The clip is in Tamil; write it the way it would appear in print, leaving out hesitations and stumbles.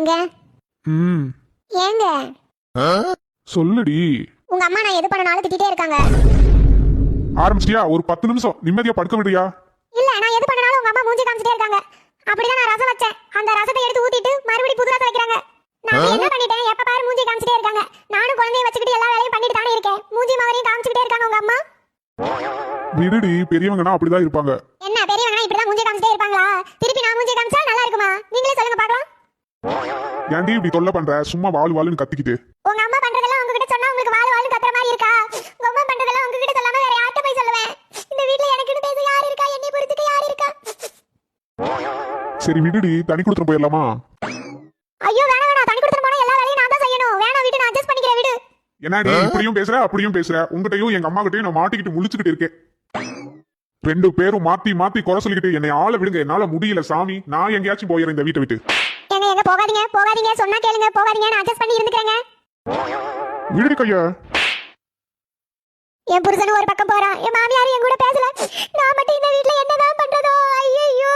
ஏங்க ஏங்க சொல்லுடி. உங்க அம்மா நான் எது பண்ணனாலும் திட்டிட்டே இருக்காங்க. ஆரம்பிச்சிட்டியா? ஒரு 10 நிமிஷம் நிம்மதியா படுக்க விடுறியா? இல்ல, நான் எது பண்ணனாலும் உங்க அம்மா மூஞ்சி காமிச்சிட்டே இருக்காங்க. அப்படிதான் நான் ரசம் வச்சேன், அந்த ரசத்தை எடுத்து ஊத்திட்டு மறுபடியும் புது ரசம் வைக்கிறாங்க. நான் என்ன பண்ணிட்டேன்? எப்ப பாரு மூஞ்சி காமிச்சிட்டே இருக்காங்க. நானும் குழந்தைய வச்சுக்கிட்டு எல்லா வேலையும் பண்ணிட்டு தானே இருக்கேன். மூஞ்சி மவரையும் காமிச்சிட்டே இருக்காங்க உங்க அம்மா. விடுடி, பெரியவங்கன்னா அப்படிதான் இருப்பாங்க. என்ன பெரியவங்கன்னா இப்படிதான் மூஞ்சி காமிச்சிட்டே இருப்பாங்களா? திருப்பி நான் மூஞ்சி காமிச்சா நல்லா இருக்குமா? நீங்களே சொல்லுங்க பார்க்கலாம். ஏன்டி இப்படி தொல்லை பண்ற? சும்மா வாளுன்னு கத்திக்கிட்டு. உங்க அம்மா பண்றதெல்லாம் உங்ககிட்ட சொன்னா உங்களுக்கு வாளுன்னு கத்துற மாதிரி இருக்கா? உங்க அம்மா பண்றதெல்லாம் உங்ககிட்ட சொல்லாம வேற யார்கிட்ட போய் சொல்லுவேன்? இந்த வீட்ல எனக்குன்னு பேச யார் இருக்கா? என்னை புரிஞ்சுக்க யார் இருக்கா? சரி விடுடி, தனி கொடுத்துட்டு போயிடலாமா? ஐயோ வேணாம் வேணாம், தனி கொடுத்துட்டு போனா எல்லா வேலையும் நான் தான் செய்யணும். வேணாம், வீட்டு நான் அட்ஜஸ்ட் பண்ணிக்கிறேன். விடு. என்னடி இப்படியும் பேசுற அப்படியும் பேசுற? உங்ககிட்டயும் எங்க அம்மா கிட்டயும் நான் மாட்டிக்கிட்டு முழிச்சுக்கிட்டு இருக்கேன். 2 பேரும் மாத்தி மாத்தி குறை சொல்லிக்கிட்டு என்னை ஆள விடுங்க. என்னால முடியல சாமி. நான் எங்கேயாச்சும் போயிடுறேன் இந்த வீட்டை விட்டு. எங்க எங்க போகாதீங்க போகாதீங்க, சொன்னா கேளுங்க. போகாதீங்க, நான் அட்ஜஸ்ட் பண்ணி இருந்துக்கிறேங்க. விடுடி கையா. என் புருஷன் ஒரு பக்கம் போறான், என் மாமியார் என் கூட பேசல. நான் மட்டும் இந்த வீட்ல என்னதான் பண்றதோ? ஐயோ